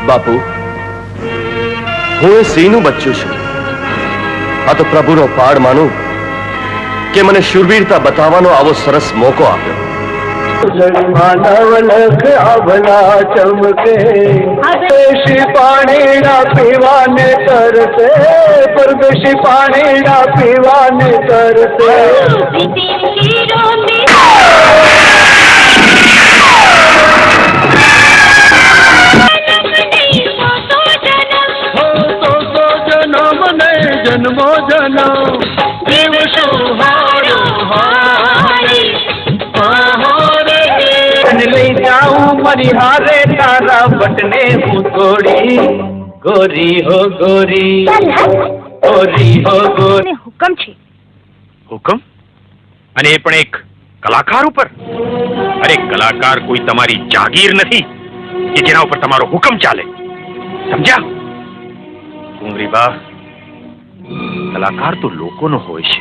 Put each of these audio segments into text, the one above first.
બાપુ, હું એ સિંહનું બચ્ચું છું. આ તો પ્રભુનો પાડ માનું કે મને શૂરવીરતા બતાવવાનો આવો સરસ મોકો આપ્યો. માનવ લખ આવલા ચમકે, દેશી પાણીના પીવાને તરસે, પરદેશી પાણીના પીવાને તરસે. જન્મો જન્મ દેવ સુહારો લઈ જાઉં મારી હારે તારા બટને હું તોડી. ગોરી હો ગોરી, ગોરી હો ગોરી. હુકમ છે. હુકમ? અને એ પણ એક કલાકાર ઉપર? અરે કલાકાર કોઈ તમારી જાગીર નથી કે જેના ઉપર તમારો હુકમ ચાલે, સમજ્યા? કુંવરીબા, કલાકાર તો લોકોનો હોય છે,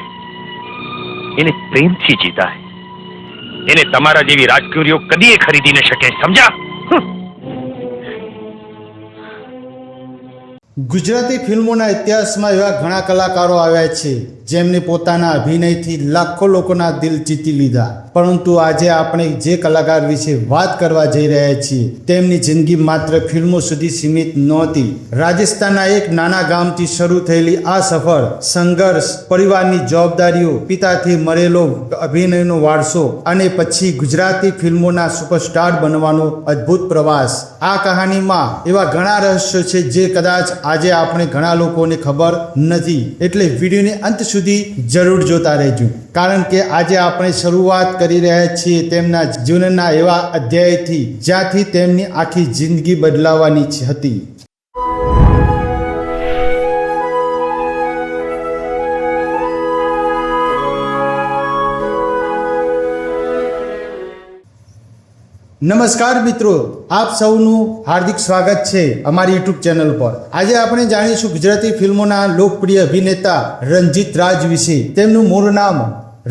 એને પ્રેમથી જીતાય. એને તમારા જેવી રાજકુરીઓ કદી ખરીદી ન શકે, સમજ્યા? ગુજરાતી ફિલ્મોના ઇતિહાસમાં એવા ઘણા કલાકારો આવ્યા છે જેમને પોતાના અભિનયથી લાખો લોકોના દિલ જીતી લીધા. પરંતુ આજે આપણે જે કલાકાર વિશે વાત કરવા જઈ રહ્યા છીએ તેમની જિંદગી માત્ર ફિલ્મો સુધી સીમિત નહોતી. રાજસ્થાનના એક નાના ગામથી શરૂ થયેલી આ સફર, સંઘર્ષ, પરિવારની જવાબદારીઓ, પિતાથી મળેલો અભિનયનો વારસો અને પછી ગુજરાતી ફિલ્મોના સુપરસ્ટાર બનવાનો અદ્ભુત પ્રવાસ. આ કહાનીમાં એવા ઘણા રહસ્યો છે જે કદાચ આજે આપણે ઘણા લોકોને ખબર નથી. એટલે વિડીયોને અંત સુધી જરૂર જોતા રહેજો, કારણ કે આજે આપણે શરૂઆત કરી રહ્યા છીએ તેમના જીવનના એવા અધ્યાયથી જ્યાંથી તેમની આખી જિંદગી બદલાવાની હતી. નમસ્કાર મિત્રો, આપ સૌનું હાર્દિક સ્વાગત છે અમારી યુટ્યુબ ચેનલ પર. આજે આપણે જાણીશું ગુજરાતી ફિલ્મોના લોકપ્રિય અભિનેતા રંજીત રાજ વિશે. તેમનું મૂળ નામ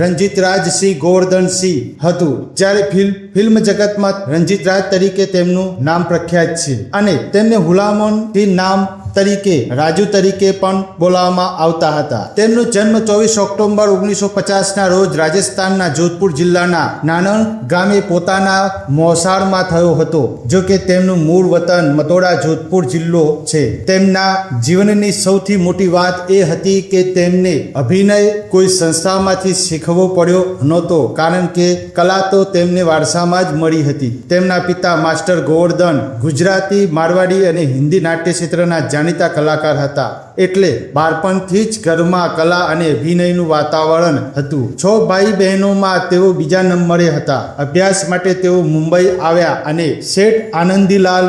રંજીત રાજસિંહ ગોવર્ધનસિંહ હતું, જ્યારે ફિલ્મ જગતમાં રંજીત રાજ તરીકે તેમનું નામ પ્રખ્યાત છે અને તેમને હુલામોનથી નામ તરીકે રાજુ તરીકે પણ બોલાવવામાં આવતા હતા. તેમનો જન્મ 24 ઓક્ટોબર 1950ના રોજ રાજસ્થાનના જોધપુર જિલ્લાના નાનણ ગામે પોતાના મોસાળમાં થયો હતો. જો કે તેમનું મૂળ વતન મતોડા જોધપુર જિલ્લો છે. તેમના જીવનની સૌથી મોટી વાત એ હતી કે તેમને અભિનય કોઈ સંસ્થામાંથી શીખવો પડ્યો નહોતો, કારણ કે કલા તો તેમને વારસામાં જ મળી હતી. તેમના પિતા માસ્ટર ગોવર્ધન ગુજરાતી, મારવાડી અને હિન્દી નાટ્ય ક્ષેત્રના જાણીતા કલાકાર હતા. એટલે બાળપણથી જ ઘરમાં કલા અને અભિનયનું વાતાવરણ હતું. 6 ભાઈ બહેનોમાં તેઓ બીજા નંબરે હતા. અભ્યાસ માટે તેઓ મુંબઈ આવ્યા અને શેઠ આનંદીલાલ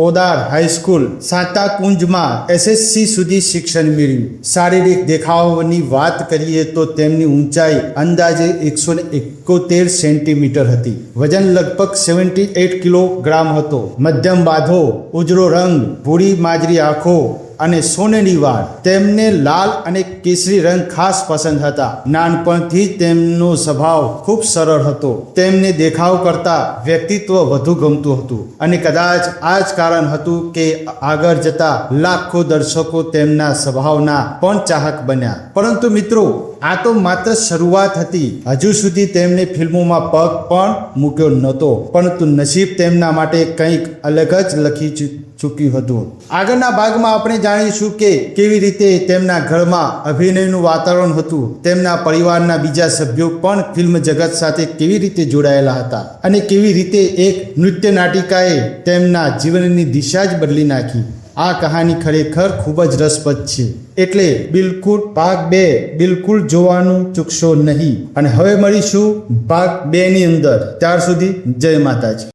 ઓદાર હાઈસ્કૂલ સાતાકુંજમાં SSC સુધી શિક્ષણ મેળવ્યું. શારીરિક દેખાવની વાત કરીએ તો તેમની ઊંચાઈ અંદાજે 171 સેન્ટીમીટર હતી. વજન લગભગ 78 કિલોગ્રામ હતો. મધ્યમ બાંધો, ઉજળો રંગ, ભૂરી માજરી આંખો અને સોનેરી વાળ. તેમને લાલ અને કેસરી રંગ ખાસ પસંદ હતા. નાનપણથી તેમનો સ્વભાવ ખૂબ સરળ હતો. તેમને દેખાવ કરતા વ્યક્તિત્વ વધુ ગમતું હતું અને કદાચ આ જ કારણ હતું કે આગળ જતા લાખો દર્શકો તેમના સ્વભાવના પણ ચાહક બન્યા. પરંતુ મિત્રો, આ તો માત્ર શરૂઆત હતી. હજુ સુધી તેમને ફિલ્મોમાં પગ પણ મૂક્યો નહોતો, પરંતુ નસીબ તેમના માટે કંઈક અલગ જ લખી ચૂક્યું હતું. આગળના ભાગમાં આપણે જાણીશું કે કેવી રીતે તેમના ઘરમાં અભિનયનું વાતાવરણ હતું, તેમના પરિવારના બીજા સભ્યો પણ ફિલ્મ જગત સાથે કેવી રીતે જોડાયેલા હતા અને કેવી રીતે એક નૃત્ય નાટિકાએ તેમના જીવનની દિશા જ બદલી નાખી. આ કહાની ખરેખર ખૂબ જ રસપ્રદ છે, એટલે બિલકુલ ભાગ 2 બિલકુલ જોવાનું ચૂકશો નહીં. અને હવે મળીશું ભાગ 2 ની અંદર. ત્યાર સુધી જય માતાજી.